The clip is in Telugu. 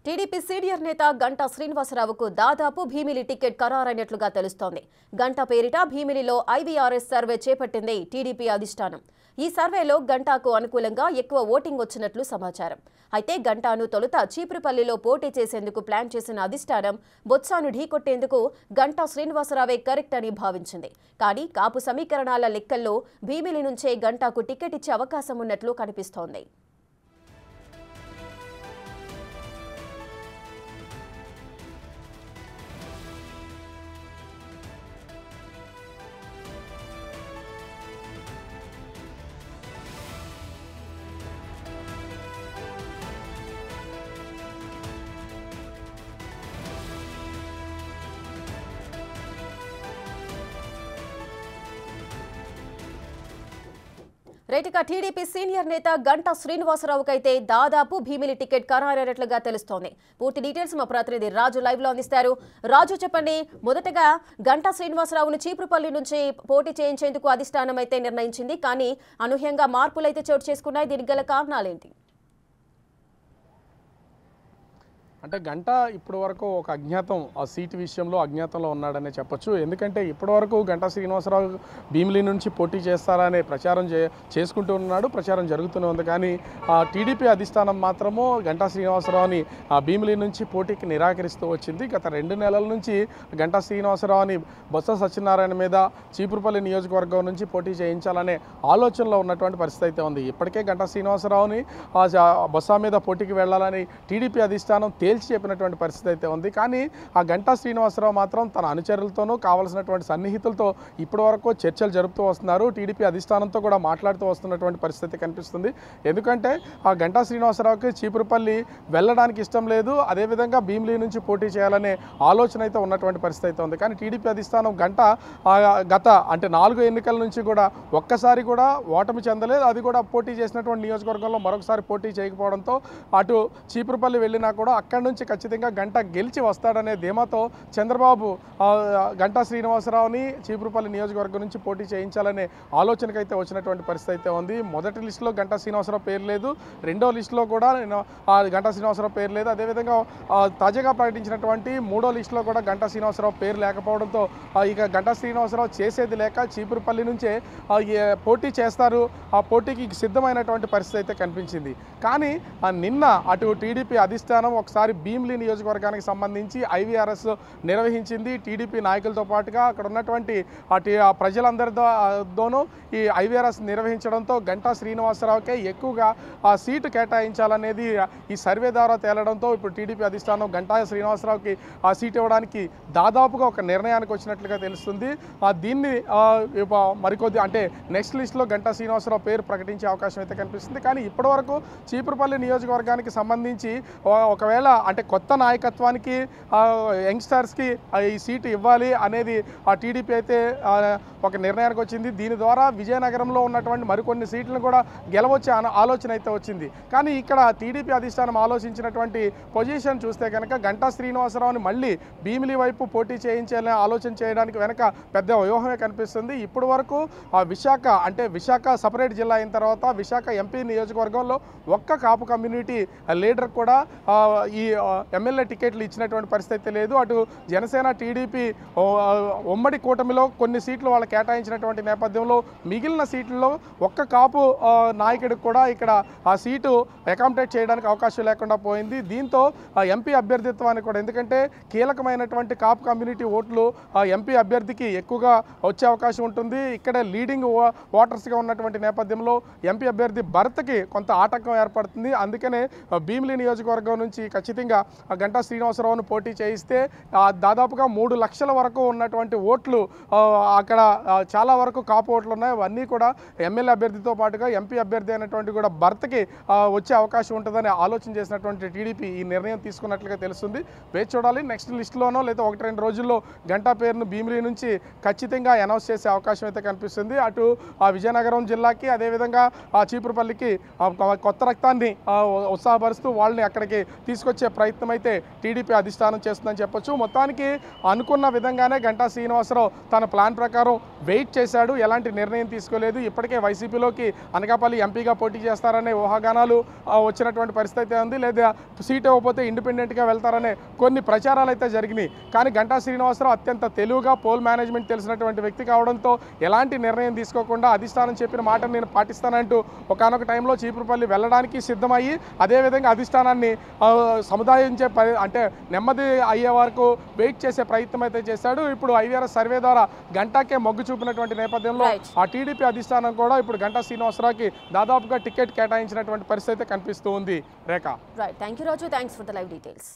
టీడీపీ సీనియర్ నేత గంటా శ్రీనివాసరావుకు దాదాపు భీమిలి టికెట్ ఖరారైనట్లుగా తెలుస్తోంది. గంటా పేరిట భీమిలిలో ఐవీఆర్ఎస్ సర్వే చేపట్టింది టీడీపీ అధిష్టానం. ఈ సర్వేలో గంటాకు అనుకూలంగా ఎక్కువ ఓటింగ్ వచ్చినట్లు సమాచారం. అయితే గంటాను తొలుత చీపురుపల్లిలో పోటీ చేసేందుకు ప్లాన్ చేసిన అధిష్టానం బొత్సాను ఢీకొట్టేందుకు గంటా శ్రీనివాసరావే కరెక్ట్ అని భావించింది. కానీ కాపు సమీకరణాల లెక్కల్లో భీమిలి నుంచే గంటాకు టికెట్ ఇచ్చే అవకాశం ఉన్నట్లు కనిపిస్తోంది. రైట్గా టీడీపీ సీనియర్ నేత గంటా శ్రీనివాసరావుకైతే దాదాపు భీమిలి టికెట్ ఖరారైనట్లుగా తెలుస్తోంది. పూర్తి డీటెయిల్స్ మా ప్రతినిధి రాజు లైవ్ లో అందిస్తారు. రాజు, చెప్పండి, మొదటగా గంటా శ్రీనివాసరావును చీపురుపల్లి నుంచి పోటీ చేయించేందుకు అధిష్టానం అయితే నిర్ణయించింది. కానీ అనూహ్యంగా మార్పులు అయితే చోటు చేసుకున్నాయి. దీనికి గల కారణాలేంటి? అంటే గంటా ఇప్పటి వరకు ఒక అజ్ఞాతం, ఆ సీటు విషయంలో అజ్ఞాతంలో ఉన్నాడనే చెప్పొచ్చు. ఎందుకంటే ఇప్పటి వరకు గంటా శ్రీనివాసరావు భీమిలి నుంచి పోటీ చేస్తారనే ప్రచారం చేసుకుంటూ ఉన్నాడు, ప్రచారం జరుగుతూనే ఉంది. కానీ టీడీపీ అధిష్టానం మాత్రము గంటా శ్రీనివాసరావుని భీమిలి నుంచి పోటీకి నిరాకరిస్తూ వచ్చింది. గత 2 నెలల నుంచి గంటా శ్రీనివాసరావుని బొత్స సత్యనారాయణ మీద చీపురుపల్లి నియోజకవర్గం నుంచి పోటీ చేయించాలనే ఆలోచనలో ఉన్నటువంటి పరిస్థితి అయితే ఉంది. ఇప్పటికే గంటా శ్రీనివాసరావుని బొత్స మీద పోటీకి వెళ్లాలని టీడీపీ అధిష్టానం తేల్చి చెప్పినటువంటి పరిస్థితి అయితే ఉంది. కానీ ఆ గంటా శ్రీనివాసరావు మాత్రం తన అనుచరులతోనూ కావాల్సినటువంటి సన్నిహితులతో ఇప్పటి వరకు చర్చలు జరుపుతూ వస్తున్నారు. టీడీపీ అధిష్టానంతో కూడా మాట్లాడుతూ వస్తున్నటువంటి పరిస్థితి కనిపిస్తుంది. ఎందుకంటే ఆ గంటా శ్రీనివాసరావుకి చీపురుపల్లి వెళ్ళడానికి ఇష్టం లేదు, అదేవిధంగా భీమిలి నుంచి పోటీ చేయాలనే ఆలోచన అయితే ఉన్నటువంటి పరిస్థితి అయితే ఉంది. కానీ టీడీపీ అధిష్టానం గంటా గత 4 ఎన్నికల నుంచి కూడా ఒక్కసారి కూడా ఓటమి చెందలేదు. అది కూడా పోటీ చేసినటువంటి నియోజకవర్గంలో మరొకసారి పోటీ చేయకపోవడంతో అటు చీపురుపల్లి వెళ్ళినా కూడా అక్కడి నుంచి ఖచ్చితంగా గంటా గెలిచి వస్తాడనే ధీమాతో చంద్రబాబు గంటా శ్రీనివాసరావుని చీపురుపల్లి నియోజకవర్గం నుంచి పోటీ చేయించాలనే ఆలోచనకైతే వచ్చినటువంటి పరిస్థితి అయితే ఉంది. మొదటి లిస్టులో గంటా శ్రీనివాసరావు పేరు లేదు, రెండో లిస్టులో కూడా గంటా శ్రీనివాసరావు పేరు లేదు. అదేవిధంగా తాజాగా ప్రకటించినటువంటి 3వ లిస్టులో కూడా గంటా శ్రీనివాసరావు పేరు లేకపోవడంతో ఇక గంటా శ్రీనివాసరావు చేసేది లేక చీపురుపల్లి నుంచే పోటీ చేస్తారు, ఆ పోటీకి సిద్ధమైనటువంటి పరిస్థితి అయితే కనిపించింది. కానీ నిన్న అటు టీడీపీ అధిష్టానం ఒకసారి భీమిలి నియోజకవర్గానికి సంబంధించి ఐవీఆర్ఎస్ నిర్వహించింది. టీడీపీ నాయకులతో పాటుగా అక్కడ ఉన్నటువంటి ప్రజలందరితోనూ ఈ ఐవీఆర్ఎస్ నిర్వహించడంతో గంటా శ్రీనివాసరావుకే ఎక్కువగా ఆ సీటు కేటాయించాలనేది ఈ సర్వే ద్వారా తేలడంతో ఇప్పుడు టీడీపీ అధిష్టానం గంటా శ్రీనివాసరావుకి ఆ సీటు ఇవ్వడానికి దాదాపుగా ఒక నిర్ణయానికి వచ్చినట్లుగా తెలుస్తుంది. దీన్ని మరికొద్ది అంటే నెక్స్ట్ లిస్టులో గంటా శ్రీనివాసరావు పేరు ప్రకటించే అవకాశం అయితే కనిపిస్తుంది. కానీ ఇప్పటివరకు చీపురుపల్లి నియోజకవర్గానికి సంబంధించి ఒకవేళ అంటే కొత్త నాయకత్వానికి యంగ్స్టర్స్కి ఈ సీటు ఇవ్వాలి అనేది ఆ టీడీపీ అయితే ఒక నిర్ణయానికి వచ్చింది. దీని ద్వారా విజయనగరంలో ఉన్నటువంటి మరికొన్ని సీట్లను కూడా గెలవచ్చే ఆలోచన అయితే వచ్చింది. కానీ ఇక్కడ టీడీపీ అధిష్టానం ఆలోచించినటువంటి పొజిషన్ చూస్తే కనుక గంటా శ్రీనివాసరావుని మళ్ళీ భీమిలి వైపు పోటీ చేయించాలని ఆలోచన చేయడానికి వెనక పెద్ద వ్యూహమే కనిపిస్తుంది. ఇప్పటి వరకు విశాఖ సపరేట్ జిల్లా అయిన తర్వాత విశాఖ ఎంపీ నియోజకవర్గంలో ఒక్క కాపు కమ్యూనిటీ లీడర్ కూడా ఈ ఎమ్మెల్యే టికెట్లు ఇచ్చినటువంటి పరిస్థితి లేదు. అటు జనసేన టీడీపీ ఉమ్మడి కూటమిలో కొన్ని సీట్లు వాళ్ళు కేటాయించినటువంటి నేపథ్యంలో మిగిలిన సీట్లలో ఒక్క కాపు నాయకుడికి కూడా ఇక్కడ ఆ సీటు అకామిడేట్ చేయడానికి అవకాశం లేకుండా పోయింది. దీంతో ఎంపీ అభ్యర్థిత్వానికి కూడా, ఎందుకంటే కీలకమైనటువంటి కాపు కమ్యూనిటీ ఓట్లు ఎంపీ అభ్యర్థికి ఎక్కువగా వచ్చే అవకాశం ఉంటుంది. ఇక్కడే లీడింగ్ ఓటర్స్గా ఉన్నటువంటి నేపథ్యంలో ఎంపీ అభ్యర్థి భర్తకి కొంత ఆటంకం ఏర్పడుతుంది. అందుకనే భీమిలి నియోజకవర్గం నుంచి ఖచ్చితంగా గంటా శ్రీనివాసరావును పోటీ చేయిస్తే దాదాపుగా 3 లక్షల వరకు ఉన్నటువంటి ఓట్లు అక్కడ చాలా వరకు కాపు ఓట్లు ఉన్నాయి. అవన్నీ కూడా ఎమ్మెల్యే అభ్యర్థితో పాటుగా ఎంపీ అభ్యర్థి అయినటువంటి కూడా భర్తకి వచ్చే అవకాశం ఉంటుందని ఆలోచన చేసినటువంటి టీడీపీ ఈ నిర్ణయం తీసుకున్నట్లుగా తెలుస్తుంది. వేచి చూడాలి. నెక్స్ట్ లిస్టులోనో లేదా 1-2 రోజుల్లో గంటా పేరును భీమిలి నుంచి ఖచ్చితంగా అనౌన్స్ చేసే అవకాశం అయితే కనిపిస్తుంది. అటు విజయనగరం జిల్లాకి అదేవిధంగా చీపురుపల్లికి కొత్త రక్తాన్ని ఉత్సాహపరుస్తూ వాళ్ళని అక్కడికి తీసుకొచ్చే చేసే ప్రయత్నం అయితే టీడీపీ అధిష్టానం చేస్తుందని చెప్పొచ్చు. మొత్తానికి అనుకున్న విధంగానే గంటా శ్రీనివాసరావు తన ప్లాన్ ప్రకారం వెయిట్ చేశాడు, ఎలాంటి నిర్ణయం తీసుకోలేదు. ఇప్పటికే వైసీపీలోకి అనకాపల్లి ఎంపీగా పోటీ చేస్తారనే ఊహాగానాలు వచ్చినటువంటి పరిస్థితి అయితే ఉంది. లేదా సీట్ ఇవ్వకపోతే ఇండిపెండెంట్గా వెళ్తారనే కొన్ని ప్రచారాలు అయితే జరిగినాయి. కానీ గంటా శ్రీనివాసరావు అత్యంత తెలివిగా పోల్ మేనేజ్మెంట్ తెలిసినటువంటి వ్యక్తి కావడంతో ఎలాంటి నిర్ణయం తీసుకోకుండా అధిష్టానం చెప్పిన మాటను నేను పాటిస్తానంటూ ఒకానొక టైంలో చీపురుపల్లి వెళ్ళడానికి సిద్ధమయ్యి అదేవిధంగా అధిష్టానాన్ని సముదాయించే అంటే నెమ్మది అయ్యే వరకు వెయిట్ చేసే ప్రయత్నం అయితే చేశాడు. ఇప్పుడు ఐవీఆర్ఎస్ సర్వే ద్వారా గంటాకే మొగ్గు చూపినటువంటి నేపథ్యంలో ఆ టీడీపీ అధిష్టానం కూడా ఇప్పుడు గంటా శ్రీనివాసరావుకి దాదాపుగా టికెట్ కేటాయించినటువంటి పరిస్థితి కనిపిస్తూ ఉంది. Rekha. Right, thank you Raju, thanks for the live details.